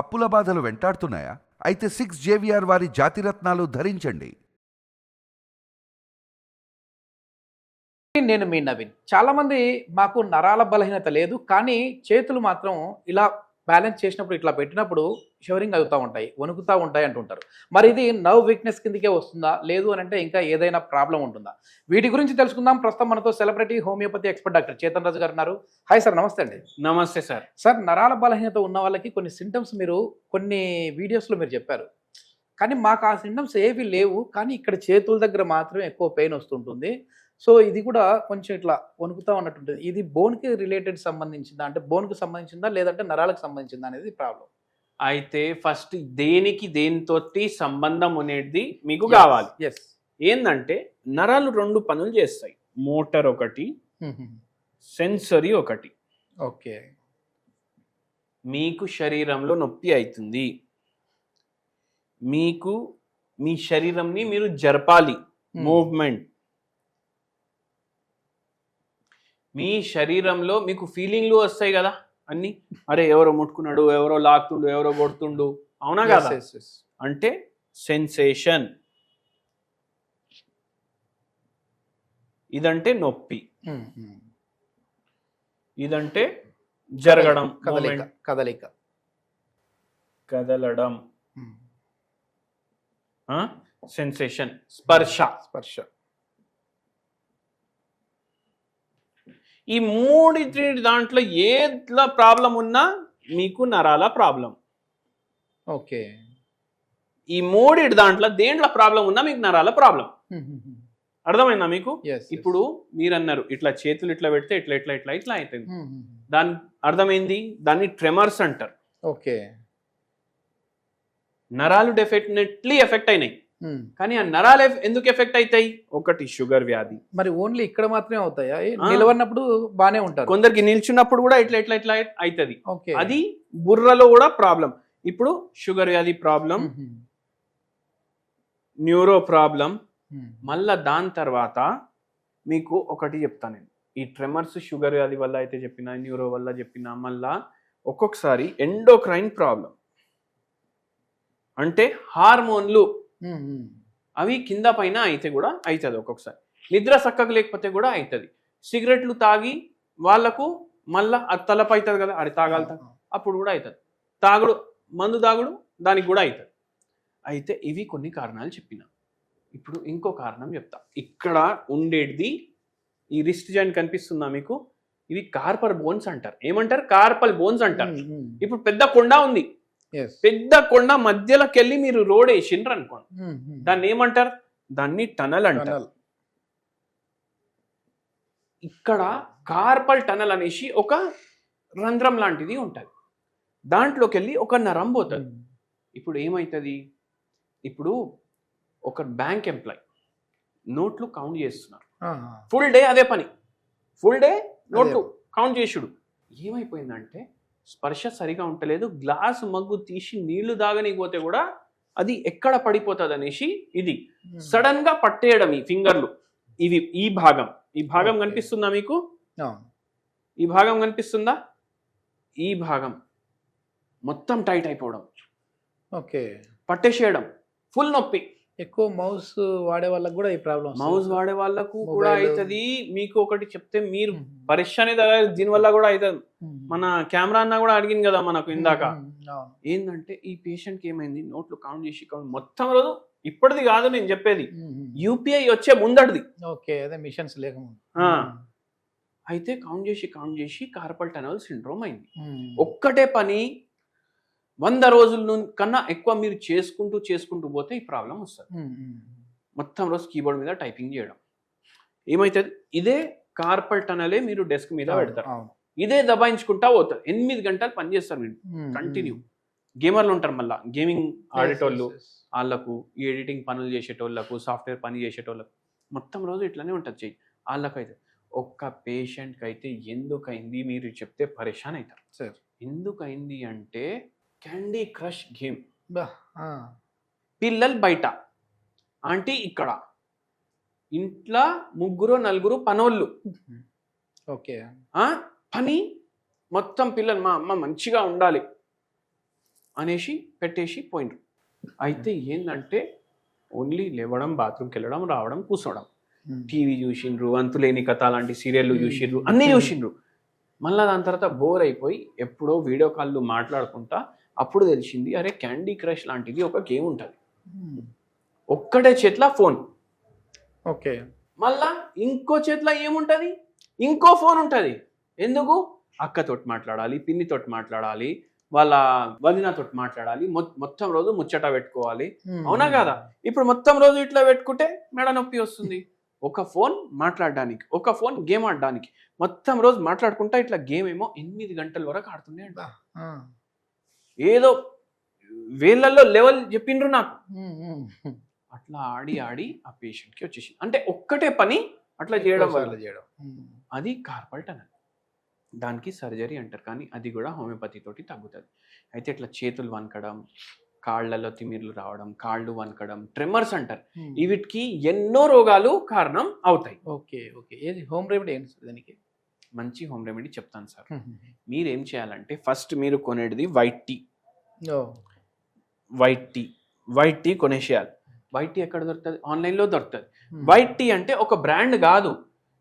అప్పుల బాధలు వెంటాడుతున్నాయా? అయితే 6JVR వారి జాతిరత్నాలు ధరించండి. నేను మీ నవీన్. చాలామంది మాకు నరాల బలహీనత లేదు, కానీ చేతులు మాత్రం ఇలా బ్యాలెన్స్ చేసినప్పుడు ఇట్లా పెట్టినప్పుడు షివరింగ్ అవుతూ ఉంటాయి, వణుకుతూ ఉంటాయి అంటుంటారు. మరి ఇది నర్వ్ వీక్నెస్ కిందకే వస్తుందా, లేదు అని అంటే ఇంకా ఏదైనా ప్రాబ్లం ఉంటుందా? వీటి గురించి తెలుసుకుందాం. ప్రస్తుతం మనతో celebrity homeopathy expert doctor Chetan Raju గారు ఉన్నారు. హాయ్ సార్, నమస్తే అండి. నమస్తే సార్. సార్, నరాల బలహీనత ఉన్న వాళ్ళకి కొన్ని సింటమ్స్ మీరు కొన్ని వీడియోస్లో మీరు చెప్పారు, కానీ మాకు ఆ సింటమ్స్ ఏవి లేవు, కానీ ఇక్కడ చేతుల దగ్గర మాత్రమే ఎక్కువ పెయిన్ వస్తుంటుంది. సో ఇది కూడా కొంచెం ఇట్లా వణుకుతా ఉన్నట్టుంటుంది. ఇది బోన్కి రిలేటెడ్ సంబంధించిందా, అంటే బోన్కి సంబంధించిందా లేదంటే నరాలకు సంబంధించిందా అనేది ప్రాబ్లం. అయితే ఫస్ట్ దేనితోటి సంబంధం అనేది మీకు కావాలి. ఎస్. ఏంటంటే నరాలు రెండు పనులు చేస్తాయి. మోటార్ ఒకటి, సెన్సరీ ఒకటి. ఓకే. మీకు శరీరంలో నొప్పి అవుతుంది, మీకు మీ శరీరంని మీరు జరపాలి, మూవ్మెంట్. మీ శరీరంలో మీకు ఫీలింగ్లు వస్తాయి కదా అన్ని, అరే ఎవరో ముట్టుకున్నాడు, ఎవరో లాక్తుండు, ఎవరో కొడుతుండు, అవునా కదా? అంటే సెన్సేషన్. ఇదంటే నొప్పి, ఇదంటే జరగడం, కదలిక, కదలడం, సెన్సేషన్, స్పర్శ. ఈ మూడిటి దాంట్లో ఏట్లా ప్రాబ్లం ఉన్నా మీకు నరాల ప్రాబ్లం. ఓకే. ఈ మూడిటి దాంట్లో దేంట్లో ప్రాబ్లం ఉన్నా మీకు నరాల ప్రాబ్లం. అర్థమైందా మీకు? ఇప్పుడు మీరు అన్నారు ఇట్లా చేతులు ఇట్లా పెడితే ఇట్లా ఇట్లా ఇట్లా ఇట్లా అవుతుంది. దాని అర్థమైంది, దాన్ని ట్రెమర్స్ అంటారు. ఓకే. నరాలు డెఫినెట్లీ ఎఫెక్ట్ అయినాయి, కానీ ఆ నరాలు ఎందుకు ఎఫెక్ట్ అవుతాయి? ఒకటి షుగర్ వ్యాధి. మరి ఓన్లీ ఇక్కడ మాత్రమే అవుతాయా? నిలవన్నప్పుడు బానే ఉంటారు, కొందరికి నిల్చున్నప్పుడు కూడా ఇట్లా ఇట్లా ఇట్లా అవుతుంది. ఓకే. అది బుర్రలో కూడా ప్రాబ్లం. ఇప్పుడు షుగర్ వ్యాధి ప్రాబ్లం, న్యూరో ప్రాబ్లం. మళ్ళా దాని తర్వాత మీకు ఒకటి చెప్తాను నేను. ఈ ట్రెమర్స్ షుగర్ వ్యాధి వల్ల అయితే చెప్పిన, న్యూరో వల్ల చెప్పిన, మళ్ళా ఒక్కొక్కసారి ఎండోక్రైన్ ప్రాబ్లం, అంటే హార్మోన్లు అవి కింద పైన అయితే కూడా అవుతుంది. ఒక్కొక్కసారి నిద్ర చక్కగా లేకపోతే కూడా అవుతుంది. సిగరెట్లు తాగి వాళ్ళకు మళ్ళా అది తలపు అవుతుంది కదా, అది తాగాలి, అప్పుడు కూడా అవుతుంది. తాగుడు, మందు తాగుడు, దానికి కూడా అవుతుంది. అయితే ఇవి కొన్ని కారణాలు చెప్పిన. ఇప్పుడు ఇంకో కారణం చెప్తా. ఇక్కడ ఉండేది ఈ రిస్ట్ జాయింట్ కనిపిస్తుందా మీకు? ఇవి కార్పల్ బోన్స్ అంటారు. ఏమంటారు? కార్పల్ బోన్స్ అంటారు. ఇప్పుడు పెద్ద కొండ ఉంది, పెద్ద కొండ మధ్యలోకి వెళ్ళి మీరు రోడ్ వేసిండ్రు అనుకోండి, దాన్ని ఏమంటారు? దాన్ని టనల్ అంటారు. ఇక్కడ కార్పల్ టనల్ అనేసి ఒక రంధ్రం లాంటిది ఉంటుంది, దాంట్లోకి వెళ్ళి ఒక నరం పోతుంది. ఇప్పుడు ఏమవుతుంది? ఇప్పుడు ఒక బ్యాంక్ ఎంప్లాయ్ నోట్లు కౌంట్ చేస్తున్నారు, ఫుల్ డే అదే పని, ఫుల్ డే నోట్లు కౌంట్ చేసుడు. ఏమైపోయిందంటే స్పర్శ సరిగా ఉంటలేదు, గ్లాస్ మగ్గు తీసి నీళ్లు తాగనిపోతే కూడా అది ఎక్కడ పడిపోతుంది అనేసి ఇది సడన్ గా పట్టేయడం. ఈ ఫింగర్లు ఇవి, ఈ భాగం కనిపిస్తుందా మీకు? ఈ భాగం కనిపిస్తుందా? ఈ భాగం మొత్తం టైట్ అయిపోవడం, ఓకే, పట్టేసేయడం, ఫుల్ నొప్పి. ఎక్కువ మౌస్ వాడే వాళ్ళకు కూడా ఈ ప్రాబ్లం, మౌస్ వాడే వాళ్ళకు కూడా అవుతుంది. మీకు ఒకటి చెప్తే మీరు పరిశ్రమ దీనివల్ల కూడా అవుతుంది. మన కెమెరా అన్న కూడా అడిగింది కదా మనకు ఇందాక, ఏంటంటే ఈ పేషెంట్కి ఏమైంది, నోట్లు కౌంట్ చేసి మొత్తం రోజు, ఇప్పటిది కాదు నేను చెప్పేది, యూపీఐ వచ్చే ముందటిది. ఓకే, అదే మిషన్స్ లేకముందు. అయితే కౌంట్ చేసి కార్పల్ టనల్ సిండ్రోమ్ అయింది. ఒక్కటే పని 100 రోజుల కన్నా ఎక్కువ మీరు చేసుకుంటూ పోతే ఈ ప్రాబ్లం వస్తుంది. మొత్తం రోజు కీబోర్డ్ మీద టైపింగ్ చేయడం ఏమవుతుంది? ఇదే కార్పల్ టనలే మీరు డెస్క్ మీద పెడతారు, ఇదే దబాయించుకుంటా పోతారు. 8 గంటలు పని చేస్తారు మీరు కంటిన్యూ. గేమర్లు ఉంటారు, మళ్ళీ గేమింగ్ ఆడేటోళ్ళు, వాళ్ళకు ఈ ఎడిటింగ్ పనులు చేసేటోళ్ళకు, సాఫ్ట్వేర్ పని చేసేటోళ్ళకు మొత్తం రోజు ఇట్లానే ఉంటుంది చెయ్యి. వాళ్ళకైతే ఒక్క పేషెంట్కి అయితే ఎందుకైంది మీరు చెప్తే పరేషాన్ అవుతారు. సార్ ఎందుకైంది అంటే క్యాండీ క్రష్ గేమ్. పిల్లలు బయట, ఆంటీ ఇక్కడ, ఇంట్లో 3-4 పనోళ్ళు, ఓకే, పని మొత్తం పిల్లలు, మా అమ్మ మంచిగా ఉండాలి అనేసి పెట్టేసి పోయినరు. అయితే ఏంటంటే ఓన్లీ లేవడం, బాత్రూమ్కి వెళ్ళడం, రావడం, కూర్చోవడం, టీవీ చూసిండ్రు, అంతులేని కథ లాంటి సీరియళ్ళు చూసిండ్రు, అన్నీ చూసిండ్రు. మళ్ళీ దాని తర్వాత బోర్ అయిపోయి ఎప్పుడో వీడియో కాల్లో మాట్లాడుకుంటా అప్పుడు తెలిసింది, అరే క్యాండీ క్రష్ లాంటిది ఒక గేమ్ ఉంటుంది, ఒక్కటే చేతిలో ఫోన్, ఓకే, మళ్ళా ఇంకో చేతిలో ఏముంటుంది, ఇంకో ఫోన్ ఉంటుంది. ఎందుకు? అక్కతోటి మాట్లాడాలి, పిన్నితోటి మాట్లాడాలి, వాళ్ళ వదినతోటి మాట్లాడాలి, మొత్తం రోజు ముచ్చట పెట్టుకోవాలి. అవునా కదా? ఇప్పుడు మొత్తం రోజు ఇట్లా పెట్టుకుంటే మెడ నొప్పి వస్తుంది. ఒక ఫోన్ మాట్లాడడానికి, ఒక ఫోన్ గేమ్ ఆడడానికి, మొత్తం రోజు మాట్లాడుకుంటా ఇట్లా గేమ్ ఏమో 8 గంటల వరకు ఆడుతుంది అంట. ఏదో వేళ్ళల్లో లెవెల్ చెప్పిండ్రు నాకు. అట్లా ఆడి ఆడి ఆ పేషెంట్కి వచ్చేసింది. అంటే ఒక్కటే పని అట్లా చేయడం వల్ల అది కార్పల్ టనల్. దానికి సర్జరీ అంటారు, కానీ అది కూడా హోమియోపతి తోటి తగ్గుతుంది. అయితే ఇట్లా చేతులు వనకడం, కాళ్ళలో తిమిర్లు రావడం, కాళ్ళు వనకడం, ట్రెమర్స్ అంటారు, వీటికి ఎన్నో రోగాలు కారణం అవుతాయి. ఓకే ఓకే, ఏది హోమ్ రెమెడీ ఏంటి సార్ దానికి? మంచి హోమ్ రెమెడీ చెప్తాను సార్. మీరు ఏం చేయాలంటే ఫస్ట్ మీరు కొనేది వైట్ టీ. వైట్ టీ కొనేసేయాలి. వైట్ టీ ఎక్కడ దొరుకుతుంది? ఆన్లైన్లో దొరుకుతుంది. వైట్ టీ అంటే ఒక బ్రాండ్ కాదు.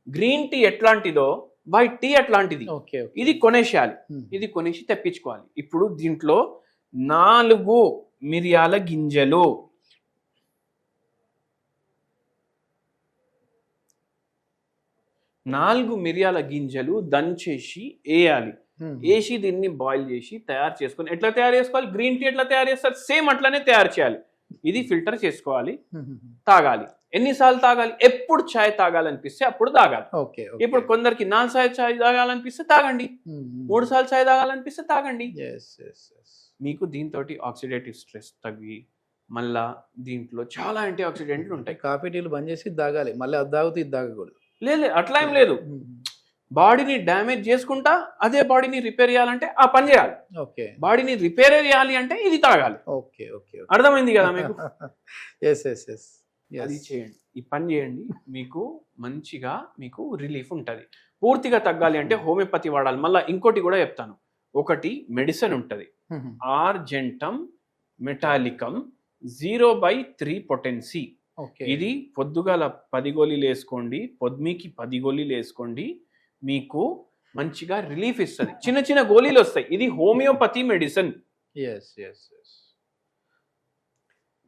గ్రీన్ టీ ఎట్లాంటిదో వైట్ టీ అట్లాంటిది. ఇది కొనేసేయాలి. ఇది కొనేసి తెప్పించుకోవాలి. ఇప్పుడు దీంట్లో 4 మిరియాల గింజలు, 4 మిరియాల గింజలు దంచేసి వేయాలి. వేసి దీన్ని బాయిల్ చేసి తయారు చేసుకొని, ఎట్లా తయారు చేసుకోవాలి? గ్రీన్ టీ ఎట్లా తయారు చేస్తారు సేమ్ అట్లానే తయారు చేయాలి. ఇది ఫిల్టర్ చేసుకోవాలి, తాగాలి. ఎన్నిసార్లు తాగాలి? ఎప్పుడు చాయ్ తాగాలనిపిస్తే అప్పుడు తాగాలి. ఇప్పుడు కొందరికి 4 సార్లు చాయ్ తాగాలనిపిస్తే తాగండి, 3 సార్లు చాయ్ తాగాలనిపిస్తే తాగండి. మీకు దీంతో ఆక్సిడేటివ్ స్ట్రెస్ తగ్గి, మళ్ళా దీంట్లో చాలా యాంటీ ఆక్సిడెంట్లు ఉంటాయి. కాఫీ టీలు బంద్ చేసి తాగాలి, మళ్ళీ అది తాగుతూ ఇది తాగకూడదు. లేదు, అట్లా ఏం లేదు. బాడీని డ్యామేజ్ చేసుకుంటా అదే బాడీని రిపేర్ చేయాలంటే ఆ పని చేయాలి. బాడీని రిపేర్ చేయాలి అంటే ఇది తాగాలి. అర్థమైంది కదా మీకు? అది చేయండి, ఈ పని చేయండి, మీకు మంచిగా మీకు రిలీఫ్ ఉంటుంది. పూర్తిగా తగ్గాలి అంటే హోమియోపతి వాడాలి. మళ్ళీ ఇంకోటి కూడా చెప్తాను. ఒకటి మెడిసిన్ ఉంటుంది, ఆర్జెంటమ్ మెటాలికమ్ 0/3 పొటెన్సీ. ఇది పొద్దుగాల 10 గోళీలు వేసుకోండి, పొద్దుమికి 10 గోళీలు వేసుకోండి, మీకు మంచిగా రిలీఫ్ ఇస్తుంది. చిన్న చిన్న గోళీలు వస్తాయి. ఇది హోమియోపతి మెడిసిన్.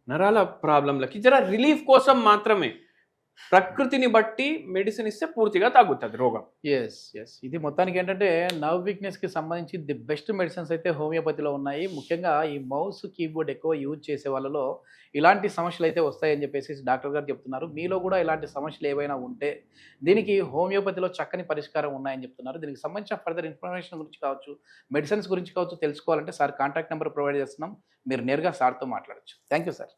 నరాల ప్రాబ్లంలకి జర రిలీఫ్ కోసం మాత్రమే. ప్రకృతిని బట్టి మెడిసిన్ ఇస్తే పూర్తిగా తగ్గుతుంది రోగం. ఇది మొత్తానికి ఏంటంటే నర్వ్ వీక్నెస్ కి సంబంధించి ది బెస్ట్ మెడిసిన్స్ అయితే హోమియోపతిలో ఉన్నాయి. ముఖ్యంగా ఈ మౌస్ కీబోర్డ్ ఎక్కువ యూజ్ చేసే వాళ్ళలో ఇలాంటి సమస్యలు అయితే వస్తాయని చెప్పేసి డాక్టర్ గారు చెప్తున్నారు. మీలో కూడా ఇలాంటి సమస్యలు ఏవైనా ఉంటే దీనికి హోమియోపతిలో చక్కని పరిష్కారం ఉన్నాయని చెప్తున్నారు. దీనికి సంబంధించిన ఫర్దర్ ఇన్ఫర్మేషన్ గురించి కావచ్చు, మెడిసిన్స్ గురించి కావచ్చు తెలుసుకోవాలంటే సార్ కాంటాక్ట్ నెంబర్ ప్రొవైడ్ చేస్తున్నాం. మీరు నేరుగా సార్తో మాట్లాడచ్చు. Thank you sir.